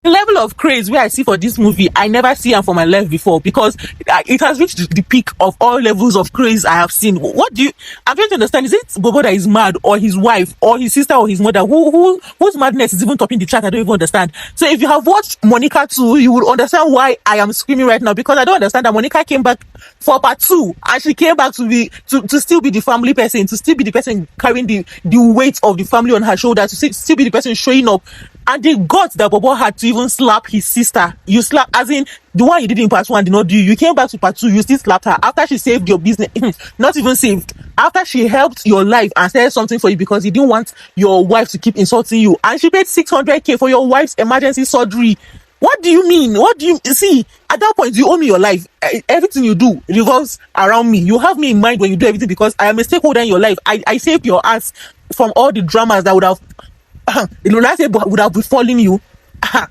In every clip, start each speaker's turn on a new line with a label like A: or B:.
A: The level of craze where I see for this movie, I never see am for my life before, because it has reached the peak of all levels of craze I have seen. What do you? I'm trying to understand. Is it Bobo that is mad, or his wife, or his sister, or his mother? Whose madness is even topping the chart? I don't even understand. So if you have watched Monica 2, you will understand why I am screaming right now, because I don't understand that Monica came back for part 2, and she came back to still be the family person, to still be the person carrying the weight of the family on her shoulders, to still be the person showing up. And the guts that Bobo had to even slap his sister. You slap, as in, the one you did in part 1 did not do. You came back to part 2, you still slapped her after she saved your business. Not even saved. After she helped your life and said something for you, because he didn't want your wife to keep insulting you. And she paid 600K for your wife's emergency surgery. What do you mean? What do you see? At that point, you owe me your life. Everything you do revolves around me. You have me in mind when you do everything, because I am a stakeholder in your life. I saved your ass from all the dramas that would have would have befallen you.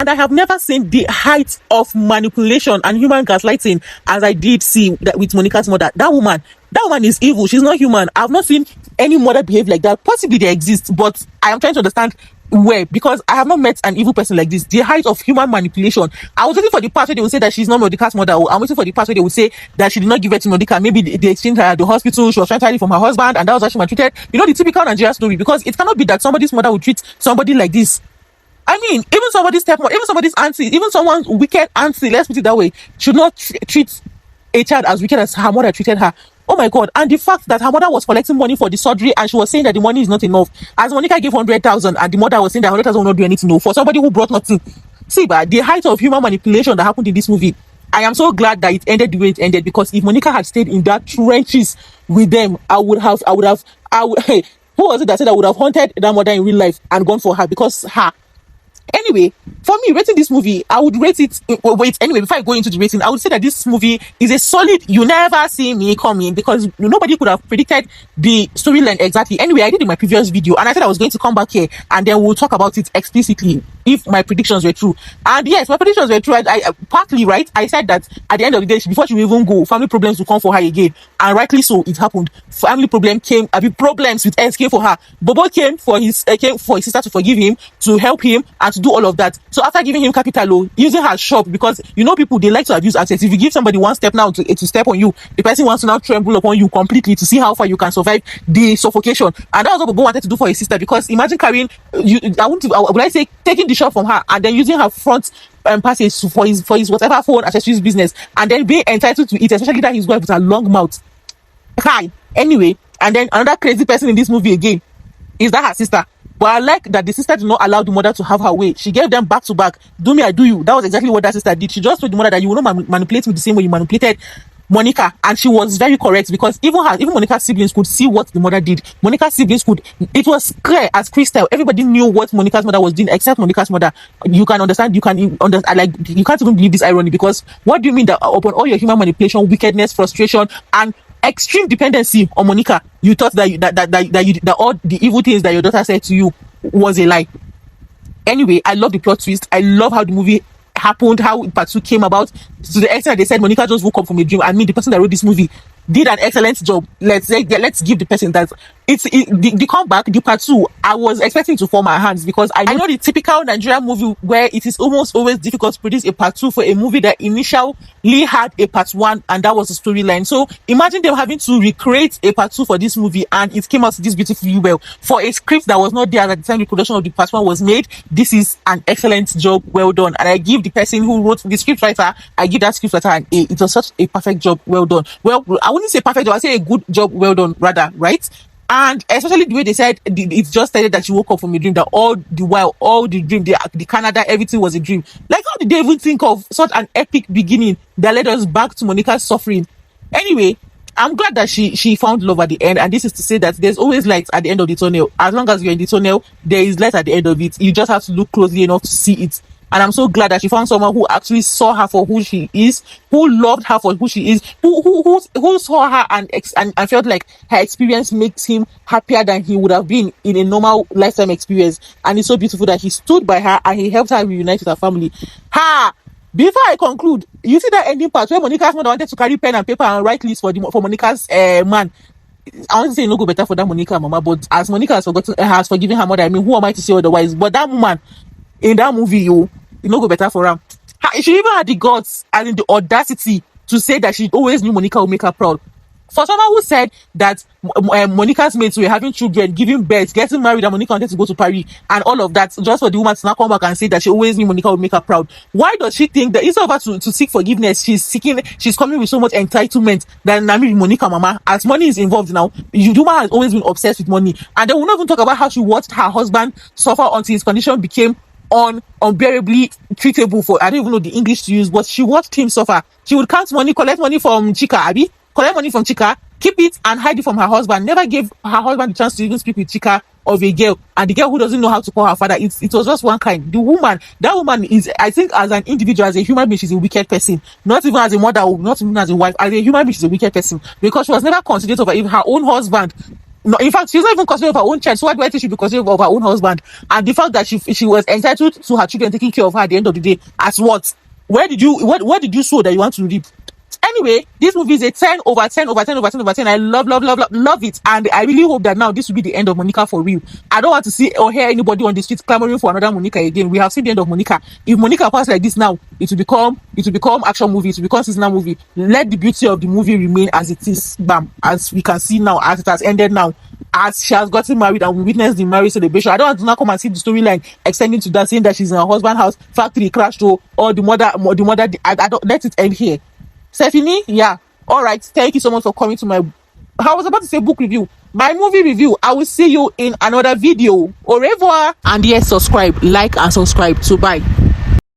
A: And I have never seen the height of manipulation and human gaslighting as I did see that with Monica's mother. That woman is evil. She's not human. I've not seen any mother behave like that. Possibly they exist, but I am trying to understand where, because I have not met an evil person like this. The height of human manipulation. I was waiting for the part where they would say that she's not Monica's mother. I'm waiting for the part where they would say that she did not give it to Monica. Maybe they exchanged her at the hospital. She was trying to hide it from her husband, and that was why she maltreated. You know, the typical Nigerian story, because it cannot be that somebody's mother would treat somebody like this. I mean, even somebody's stepmother, even somebody's auntie, even someone's wicked auntie, let's put it that way, should not treat a child as wicked as her mother treated her. Oh my God. And the fact that her mother was collecting money for the surgery, and she was saying that the money is not enough. As Monica gave 100,000, and the mother was saying that 100,000 will not do anything, no, for somebody who brought nothing. See, but the height of human manipulation that happened in this movie, I am so glad that it ended the way it ended, because if Monica had stayed in that trenches with them, hey, who was it that said I would have haunted that mother in real life and gone for her, because her. Anyway, for me, rating this movie, I would rate it. Anyway, before I go into the rating, I would say that this movie is a solid, you never see me coming, because nobody could have predicted the storyline exactly. Anyway, I did in my previous video, and I said I was going to come back here and then we'll talk about it explicitly if my predictions were true. And yes, my predictions were true. I partly right. I said that at the end of the day, before she will even go, family problems will come for her again, and rightly so, it happened. Family problems with S came for her. Bobo came for his sister to forgive him, to help him, and to do all of that. So after giving him capital, using her shop, because you know people, they like to abuse access. If you give somebody one step now to step on you, the person wants to now tremble upon you completely to see how far you can survive the suffocation. And that was what Bobo wanted to do for his sister, because imagine carrying taking the shop from her and then using her front passage for his whatever phone accessories business, and then being entitled to it, especially that his wife with a long mouth. Hi. Anyway, and then another crazy person in this movie again is that her sister. But I like that the sister did not allow the mother to have her way. She gave them back to back. Do me, I do you. That was exactly what that sister did. She just told the mother that you will not manipulate me the same way you manipulated Monica. And she was very correct, because even Monica's siblings could see what the mother did. Monica's siblings it was clear as crystal. Everybody knew what Monica's mother was doing, except Monica's mother. You can understand, you can't even believe this irony, because what do you mean that upon all your human manipulation, wickedness, frustration, and extreme dependency on Monica, you thought that all the evil things that your daughter said to you was a lie? Anyway, I love the plot twist. I love how the movie happened, how part 2 came about, to the extent they said Monica just woke up from a dream. I mean, the person that wrote this movie did an excellent job. Let's give the person that. The comeback, the part 2, I was expecting to fall my hands, because I know the typical Nigerian movie where it is almost always difficult to produce a part 2 for a movie that initially had a part 1, and that was the storyline. So imagine them having to recreate a part 2 for this movie, and it came out this beautifully well for a script that was not there at the time the production of the part 1 was made. This is an excellent job, well done. And I give the person who wrote the script writer, I give that script writer an A. It was such a perfect job, well done. Well, I wouldn't say perfect job, I say a good job, well done, rather, right? And especially the way they said it's just stated that she woke up from a dream, that all the dream, the Canada, everything was a dream. Like, how did they even think of such an epic beginning that led us back to Monica's suffering? Anyway, I'm glad that she found love at the end, and this is to say that there's always light at the end of the tunnel. As long as you're in the tunnel, there is light at the end of it. You just have to look closely enough to see it. And I'm so glad that she found someone who actually saw her for who she is, who loved her for who she is, who saw her and felt like her experience makes him happier than he would have been in a normal lifetime experience. And it's so beautiful that he stood by her and he helped her reunite with her family. Before I conclude, you see that ending part where Monica's mother wanted to carry pen and paper and write lists for Monica's man. I want to say no go better for that Monica mama, but as Monica has forgiven her mother, I mean, who am I to say otherwise? But that woman in that movie, it no go better for her. She even had the guts and the audacity to say that she always knew Monica would make her proud. For someone who said that Monica's mates were having children, giving birth, getting married, and Monica wanted to go to Paris and all of that, just for the woman to now come back and say that she always knew Monica would make her proud. Why does she think that instead of her to seek forgiveness, she's coming with so much entitlement that Nami Monica mama, as money is involved now, Yuduma has always been obsessed with money. And then we'll not even talk about how she watched her husband suffer until his condition became unbearably treatable for, I don't even know the English to use, but she watched him suffer. She would count money, collect money from Chika, Abby, collect money from Chika, keep it and hide it from her husband. Never gave her husband the chance to even speak with Chika of a girl, and the girl who doesn't know how to call her father. It was just one kind. That woman is, I think, as an individual, as a human being, she's a wicked person. Not even as a mother, not even as a wife. As a human being, she's a wicked person, because she was never considerate of even her own husband. No, in fact, she's not even considerate of her own child. So why do I think she should be considerate of her own husband? And the fact that she was entitled to her children taking care of her at the end of the day, as what? Where did you sow that you want to reap? Anyway, this movie is a 10 over 10 over 10 over 10 over 10. I love it. And I really hope that now this will be the end of Monica for real. I don't want to see or hear anybody on the streets clamoring for another Monica again. We have seen the end of Monica. If Monica passes like this now, it will become action movie, it will become seasonal movie. Let the beauty of the movie remain as it is, bam, as we can see now, as it has ended now, as she has gotten married and we witnessed the marriage celebration. I don't want to now come and see the storyline extending to that, saying that she's in her husband's house, factory crashed, or the mother. I don't, let it end here. Stephanie, yeah. All right. Thank you so much for coming to my, I was about to say book review, my movie review. I will see you in another video. Au revoir. And yes, subscribe, like, and subscribe. So bye.